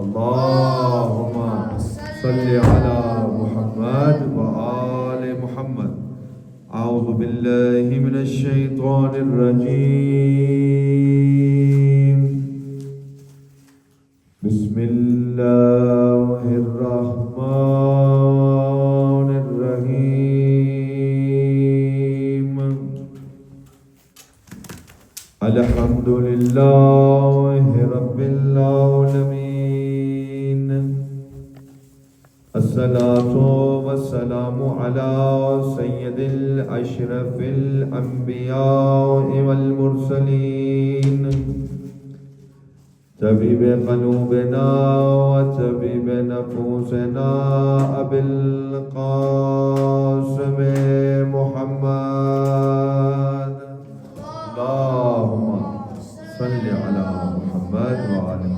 Allahumma salli ala Muhammad wa ali Muhammad. A'udhu billahi minash shaitanir rajeem. Bismillahir rahmanir rahim. Alhamdulillahi rabbil alamin. As-salatu was-salamu ala sayyidil ashrafil anbiya'i wal mursaleen. طبيب قلوبنا وطبيب نفوسنا أبي القاسم محمد. اللهم صل على محمد وعلى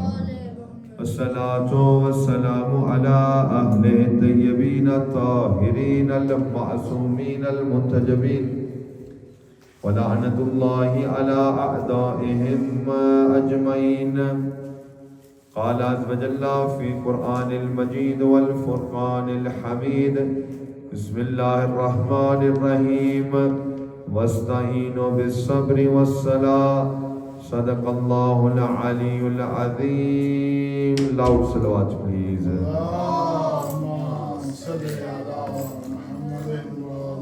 الصلاة والسلام على أهل الطيبين الطاهرين المعصومين المنتجبين ولعنة الله على أعدائهم أجمعين. قال عز وجل في القرآن المجيد والفرقان الحميد. بسم الله الرحمن الرحيم. واستعينوا بالصبر والصلاة. صدق الله العلي العظيم. Loud salawat please.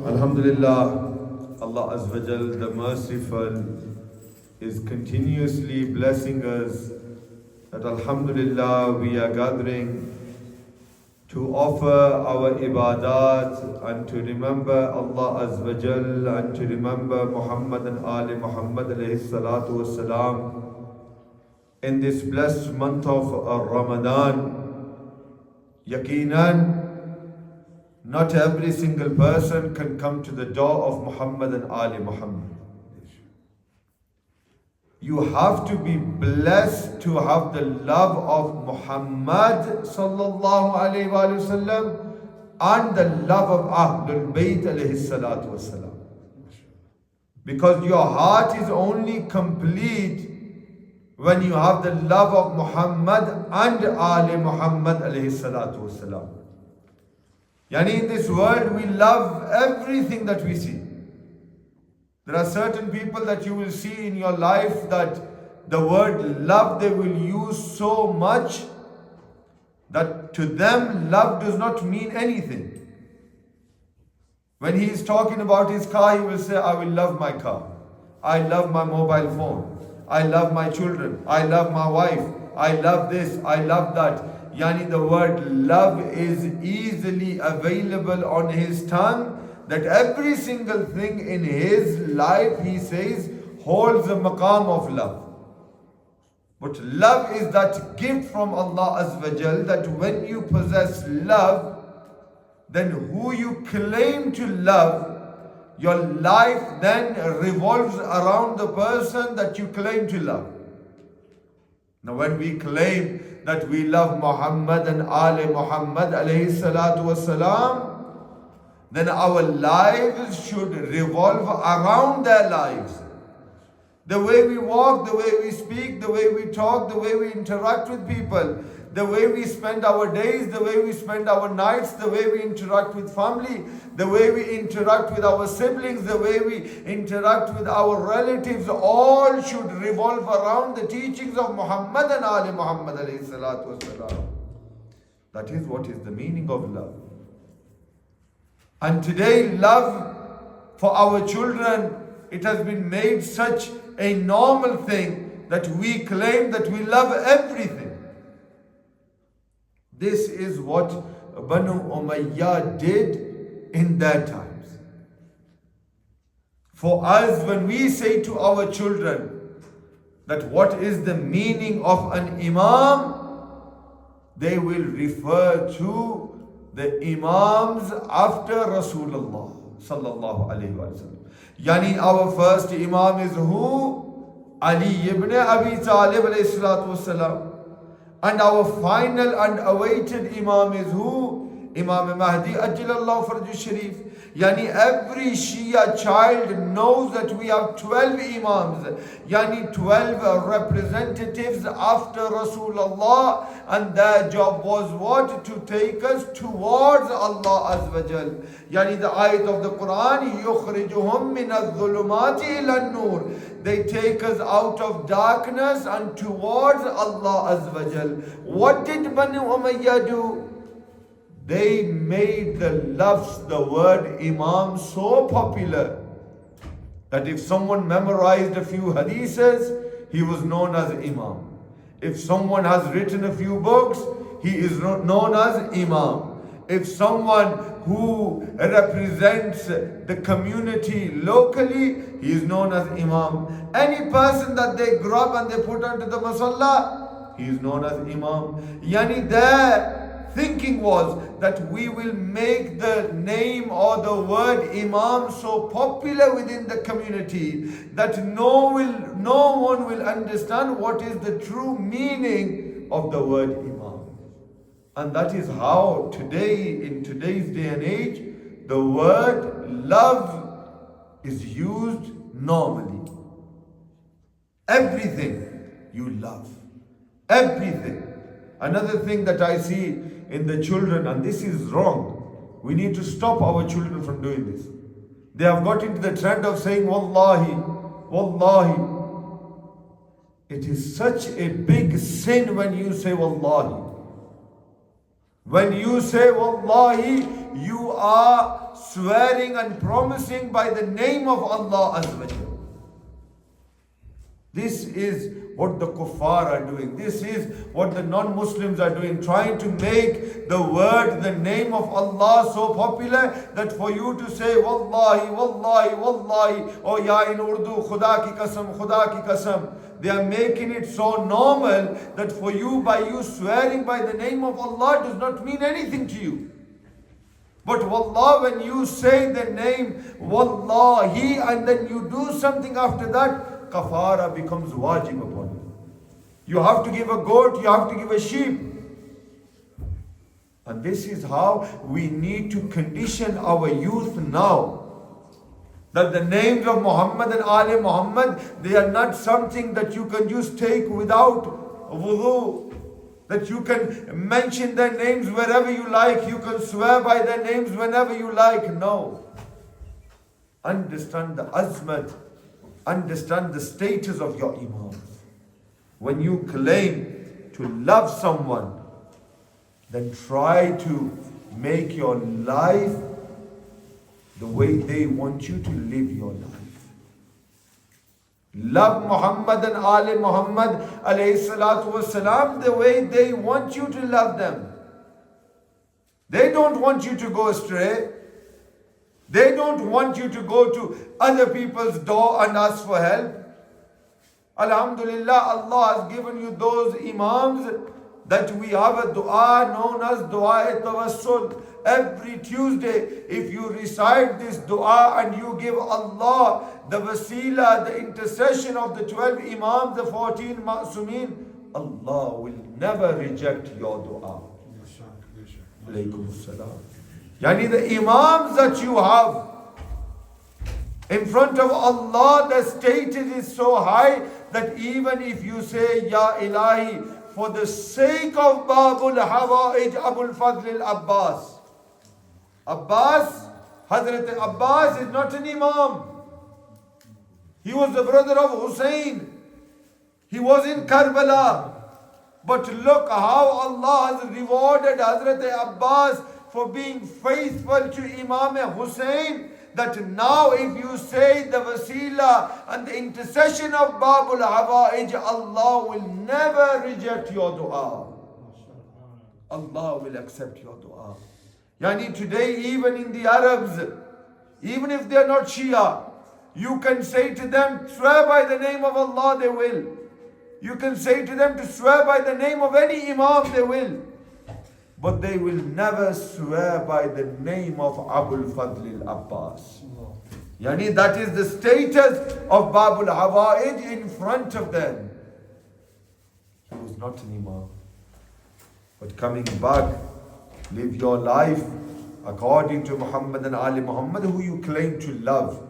Alhamdulillah. Allah Azza wa Jal, the Merciful, is continuously blessing us that Alhamdulillah we are gathering to offer our ibadat and to remember Allah Azza wa Jal and to remember Muhammad and Ali Muhammad alayhi salatu wassalam in this blessed month of Ramadan. Yaqeenan, not every single person can come to the door of Muhammad and Ali Muhammad. You have to be blessed to have the love of Muhammad sallallahu alayhi wa sallam and the love of Ahlul Bayt alayhi salatu wasalam. Because your heart is only complete when you have the love of Muhammad and Ali Muhammad alayhi salatu wasalam. Yani in this world we love everything that we see. There are certain people that you will see in your life that the word love they will use so much that to them love does not mean anything. When he is talking about his car, he will say, I will love my car. I love my mobile phone. I love my children. I love my wife. I love this. I love that. Yani the word love is easily available on his tongue, that every single thing in his life, he says, holds the maqam of love. But love is that gift from Allah Azza wa Jal, that when you possess love, then who you claim to love, your life then revolves around the person that you claim to love. Now when we claim that we love Muhammad and Ali Muhammad alayhi salatu wasalam, then our lives should revolve around their lives. The way we walk, the way we speak, the way we talk, the way we interact with people, the way we spend our days, the way we spend our nights, the way we interact with family, the way we interact with our siblings, the way we interact with our relatives, all should revolve around the teachings of Muhammad and Ali Muhammad alayhi salatu wasalam. That is what is the meaning of love. And today, love for our children, it has been made such a normal thing that we claim that we love everything. This is what Banu Umayyah did in their times. For us, when we say to our children that what is the meaning of an imam, they will refer to the imams after Rasulullah sallallahu alaihi wasallam. Yani our first imam is who? Ali ibn Abi Talib alayhi salatu wasalam. And our final and awaited imam is who? Imam Mahdi Ajjalallahu Farju Sharif. Yani every Shia child knows that we have 12 Imams, yani 12 representatives after Rasulullah, and their job was what? To take us towards Allah Azza wa Jal. Yani the ayat of the Quran, يُخْرِجُهُمْ مِنَ الظُّلُمَاتِ إِلَى النُّورِ. They take us out of darkness and towards Allah Azza wa Jal. What did Banu Umayyah do? They made the word Imam so popular that if someone memorized a few hadiths, he was known as Imam. If someone has written a few books, he is known as Imam. If someone who represents the community locally, he is known as Imam. Any person that they grab and they put onto the masalla, he is known as Imam. Yani their thinking was that we will make the name or the word Imam so popular within the community that no one will understand what is the true meaning of the word Imam. And that is how today, in today's day and age, the word love is used normally. Everything you love. Everything. Another thing that I see in the children, and this is wrong. We need to stop our children from doing this. They have got into the trend of saying Wallahi, Wallahi. It is such a big sin when you say Wallahi. When you say Wallahi, you are swearing and promising by the name of Allah Azza wa Jalla. This is what the kuffar are doing. This is what the non-Muslims are doing, trying to make the word, the name of Allah so popular that for you to say Wallahi, Wallahi, Wallahi, or ya in Urdu, Khuda ki qasam, Khuda ki qasam. They are making it so normal that for you, by you swearing by the name of Allah does not mean anything to you. But Wallah, when you say the name Wallahi and then you do something after that, kafara becomes wajib upon you. You have to give a goat, you have to give a sheep. And this is how we need to condition our youth now. That the names of Muhammad and Ali Muhammad, they are not something that you can just take without wudu. That you can mention their names wherever you like, you can swear by their names whenever you like. No. Understand the azmat. Understand the status of your imams. When you claim to love someone, then try to make your life the way they want you to live your life. Love Muhammad and Ali Muhammad alayhi salatu wasalam the way they want you to love them. They don't want you to go astray. They don't want you to go to other people's door and ask for help. Alhamdulillah, Allah has given you those imams that we have a dua known as dua-e-tawassul. Every Tuesday, if you recite this dua and you give Allah the wasila, the intercession of the 12 imams, the 14 ma'sumin, Allah will never reject your dua. Alaykum salam. Yani the imams that you have in front of Allah, the status is so high that even if you say Ya Ilahi for the sake of Babul Hawaij Abul Fadl al-Abbas. Hazrat Abbas is not an imam. He was the brother of Hussain. He was in Karbala. But look how Allah has rewarded Hazrat Abbas for being faithful to Imam Hussain, that now if you say the wasila and the intercession of Babul Hawaij, Allah will never reject your dua. Allah will accept your dua. Yani today, even in the Arabs, even if they are not Shia, you can say to them, swear by the name of Allah, they will. You can say to them to swear by the name of any Imam, they will. But they will never swear by the name of Abul Fadl al-Abbas. Yani that is the status of Babul Hawaij in front of them. He was not an Imam. But coming back Live your life according to Muhammad and Ali Muhammad, who you claim to love.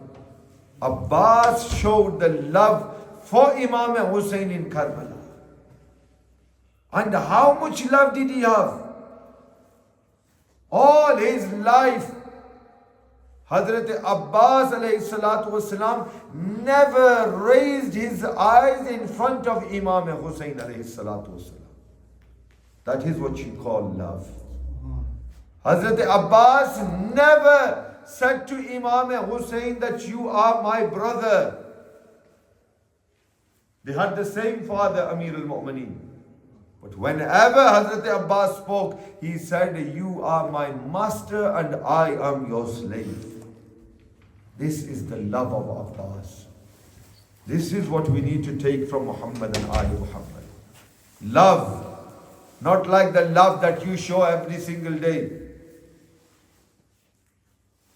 Abbas showed the love for Imam Hussain in Karbala. And how much love did he have? All his life, Hazrat Abbas alayhi salatu wasalam never raised his eyes in front of Imam Hussain alayhi salatu wasalam. That is what you call love. Hazrat Abbas never said to Imam Hussain that you are my brother. They had the same father, Amir al-Mu'mineen. But whenever Hazrat Abbas spoke, he said, you are my master and I am your slave. This is the love of Abbas. This is what we need to take from Muhammad and Ali Muhammad. Love. Not like the love that you show every single day.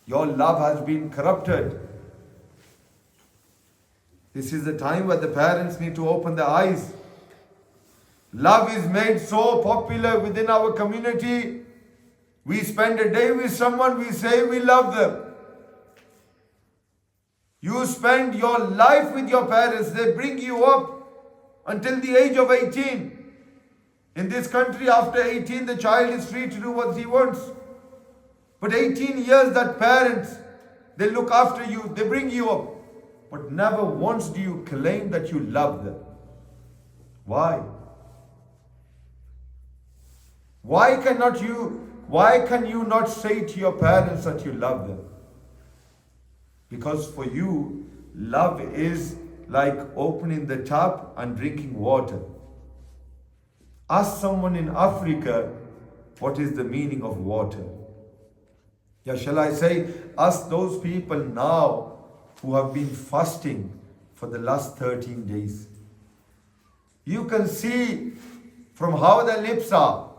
Your love has been corrupted. This is the time where the parents need to open their eyes. Love is made so popular within our community. We spend a day with someone, we say we love them. You spend your life with your parents. They bring you up until the age of 18. In this country, after 18, the child is free to do what he wants. But 18 years, that parents, they look after you, they bring you up. But never once do you claim that you love them. Why? Why can you not say to your parents that you love them? Because for you, love is like opening the tap and drinking water. Ask someone in Africa, what is the meaning of water? Yeah, shall I say, ask those people now who have been fasting for the last 13 days. You can see from how their lips are.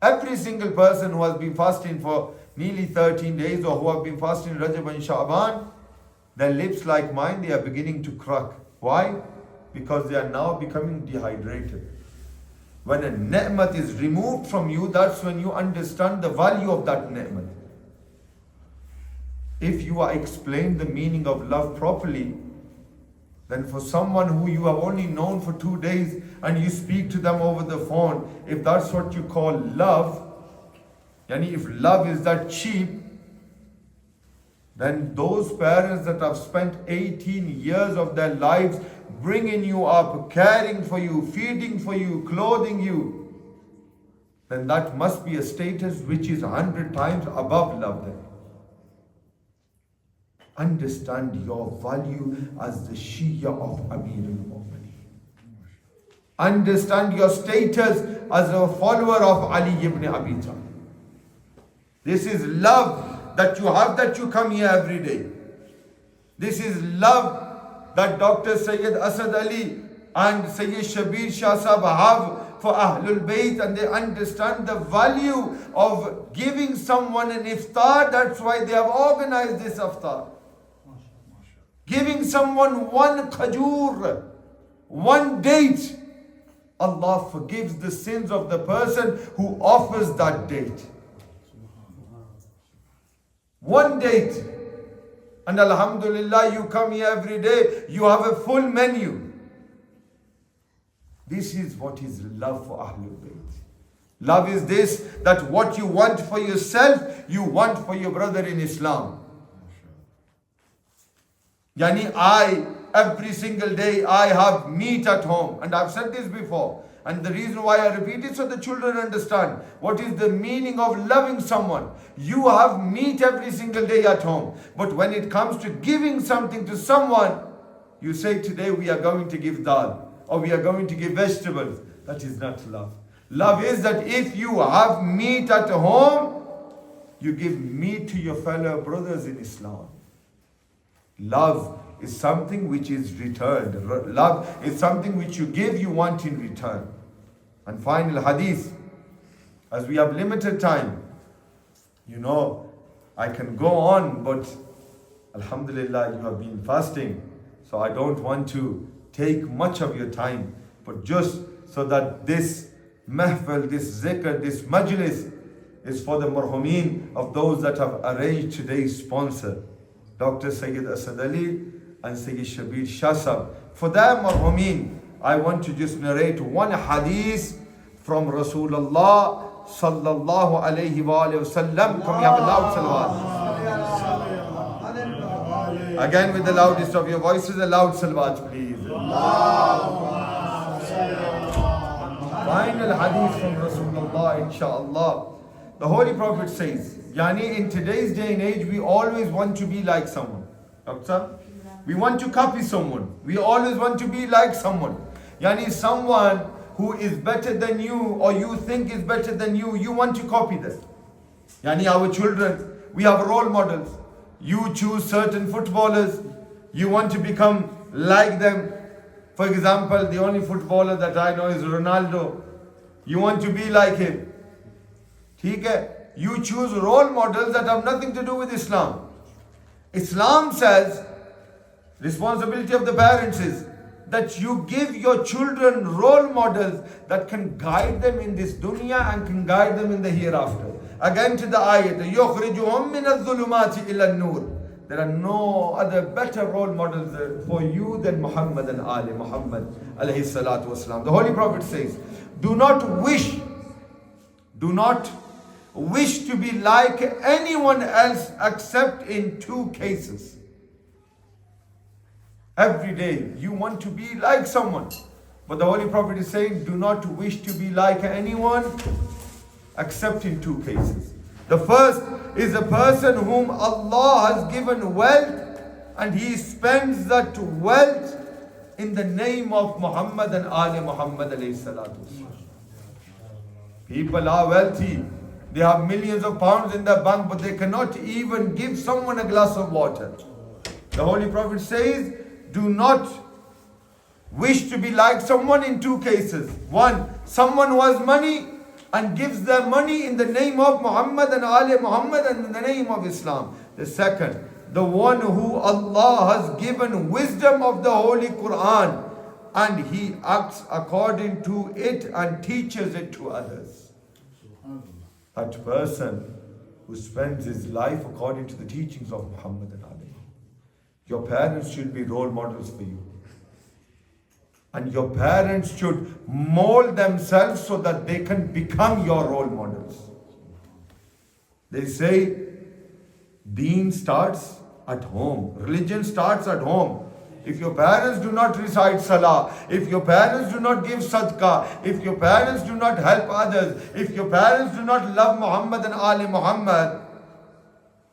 Every single person who has been fasting for nearly 13 days or who have been fasting Rajab and Sha'ban, their lips like mine, they are beginning to crack. Why? Because they are now becoming dehydrated. When a ni'mat is removed from you, that's when you understand the value of that ni'mat. If you are explained the meaning of love properly, then for someone who you have only known for 2 days and you speak to them over the phone, if that's what you call love, yani if love is that cheap, then those parents that have spent 18 years of their lives bringing you up, caring for you, feeding for you, clothing you, then that must be a status which is 100 times above love then. Understand your value as the Shia of Amir al-Mu'mineen. Understand your status as a follower of Ali ibn Abi Talib. This is love that you have, that you come here every day. This is love that Dr. Syed Asad Ali and Syed Shabir Shah Sahab have for Ahlul Bayt, and they understand the value of giving someone an iftar. That's why they have organized this iftar. Giving someone one khajur, one date, Allah forgives the sins of the person who offers that date. One date. And alhamdulillah, you come here every day, you have a full menu. This is what is love for Ahlul Bayt. Love is this, that what you want for yourself, you want for your brother in Islam. Yani every single day I have meat at home. And I've said this before. And the reason why I repeat it, so the children understand what is the meaning of loving someone. You have meat every single day at home. But when it comes to giving something to someone, you say today we are going to give dal, or we are going to give vegetables. That is not love. Love is that if you have meat at home, you give meat to your fellow brothers in Islam. Love is something which is returned. Love is something which you give, you want in return. And final hadith, as we have limited time, I can go on, but alhamdulillah, you have been fasting, so I don't want to take much of your time, but just so that this mahfal, this zikr, this majlis is for the marhumeen of those that have arranged today's sponsor, Dr. Syed Asad Ali and Syed Shabir Shah Sahab. For their marhumeen, I want to just narrate one hadith from Rasulullah sallallahu alayhi wa sallam. Can we have a loud salawat? Again with the loudest of your voices, a loud salawat please. Final hadith from Rasulullah, inshallah. The Holy Prophet says, Yani in today's day and age, we always want to be like someone. Doctor? We want to copy someone. We always want to be like someone. Yani someone who is better than you or you think is better than you want to copy them. Yani our children, we have role models. You choose certain footballers, you want to become like them. For example, the only footballer that I know is Ronaldo. You want to be like him. Okay? You choose role models that have nothing to do with Islam. Islam says, responsibility of the parents is that you give your children role models that can guide them in this dunya and can guide them in the hereafter. Again to the ayat, يُخْرِجُهُمْ مِنَ الظُّلُمَاتِ إِلَى النُّورِ. There are no other better role models for you than Muhammad and Ali Muhammad alayhi salatu wasalam. The Holy Prophet says, do not wish to be like anyone else except in two cases. Every day you want to be like someone. But the Holy Prophet is saying, do not wish to be like anyone except in two cases. The first is a person whom Allah has given wealth and he spends that wealth in the name of Muhammad and Ali Muhammad alayhi salatu. People are wealthy. They have millions of pounds in their bank, but they cannot even give someone a glass of water. The Holy Prophet says, do not wish to be like someone in two cases. One, someone who has money and gives their money in the name of Muhammad and Ali Muhammad and in the name of Islam. The second, the one who Allah has given wisdom of the Holy Quran and he acts according to it and teaches it to others. That person who spends his life according to the teachings of Muhammad and Ali. Your parents should be role models for you. And your parents should mold themselves so that they can become your role models. They say, Deen starts at home. Religion starts at home. If your parents do not recite Salah, if your parents do not give Sadaqah, if your parents do not help others, if your parents do not love Muhammad and Ali Muhammad,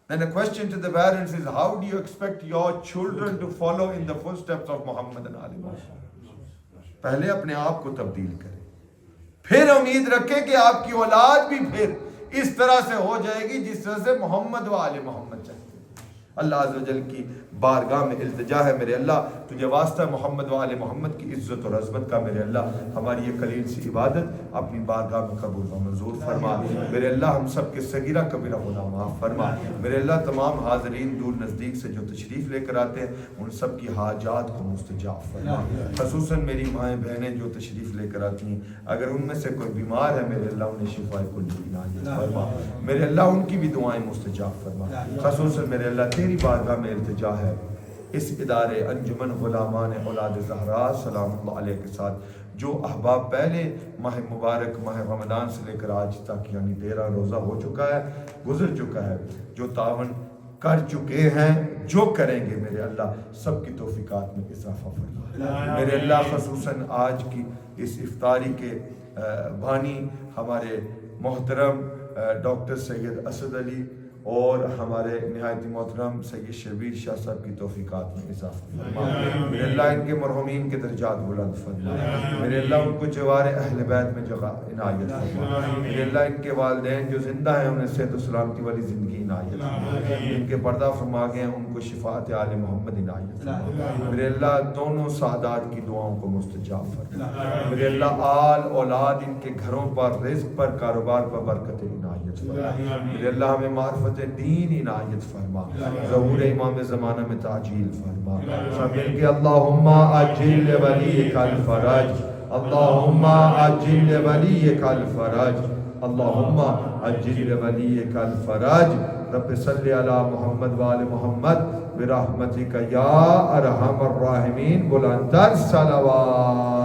then the question to the parents is, how do you expect your children to follow in the footsteps of Muhammad and Ali Muhammad? पहले अपने आप को तब्दील करें, फिर उम्मीद रखें कि आपकी औलाद भी फिर इस तरह से हो जाएगी जिस तरह से मोहम्मद व आले मोहम्मद चाहते हैं। अल्लाह अज़्ज़ व जल की बारगाह में इल्तिजा है, मेरे अल्लाह तुझे वास्ता मोहम्मद व आले मोहम्मद की इज्जत और अज़मत का, मेरे अल्लाह हमारी ये कलील सी इबादत अपनी बारगाह में कबूल व मंजूर फरमा। मेरे अल्लाह हम सब के सगीरा कबीरा गुनाह माफ़ फरमा। मेरे अल्लाह तमाम हाज़रीन दूर नज़दीक से जो तशरीफ़ लेकर आते हैं उन सब की हाजात को मुस्तजाब फरमा। ख़ुसूसन मेरी माएँ बहनें जो तशरीफ़ लेकर आती हैं, अगर उनमें से कोई बीमार है मेरे अल्लाह उन्हें शिफाए कुल्ली इनायत फरमा। मेरे अल्लाह उनकी भी दुआएं मुस्तजाब फरमा। ख़ुसूसन मेरे अल्लाह तेरी बारगाह में इल्तिजा है इस इदारे अंजुमन गुलामान औलाद ज़हरा सलामुल्लाह अलैह के साथ जो अहबाब पहले माह मुबारक माह रमज़ान से लेकर आज तक यानी 13 रोज़ा हो चुका है, गुजर चुका है, जो तावन कर चुके हैं, जो करेंगे, मेरे अल्लाह सबकी तौफीकात में इजाफा फरमा। मेरे अल्लाह ख़ुसूसन आज की इस इफ्तारी के बानी हमारे मोहतरम डॉक्टर सैयद असद अली और हमारे निहायत मोहतरम सैयद शबीर शाह साहब की तौफीकात में इजाफा फरमा। मेरे अल्लाह इनके मरहूमीन के दर्जात बुलंद फरमा। मेरे अल्लाह उनको जवार अहल बैत में जगह इनायत फरमा। मेरे अल्लाह इनके वालिदैन जो जिंदा हैं उन्हें सेहत और सलामती वाली ज़िंदगी इनायत फरमा। इनके पर्दा फरमा गए हैं उनको शिफात आले मोहम्मद इनायत फरमा। मेरे अल्लाह दोनों सादात की दुआओं को मुस्तजाब फरमा। मेरे अल्लाह आल औलाद इनके घरों पर, रिज़्क़ पर, कारोबार पर बरकत इनायत फरमा। मेरे अल्लाह हमें मार्फत दीन इनायत फरमा, ज़हूर इमाम ज़माना में ताजील फरमा। सब मिलके अल्लाहुम्मा अजिल वली कल फरज, अल्लाहुम्मा अजिल वली कल फरज, अल्लाहुम्मा अज्जिल वलियकल फरज रब सल्लि अला मुहम्मद व आले मुहम्मद बिरहमतिका या अरहमर राहिमीन बुलंदर सलावत।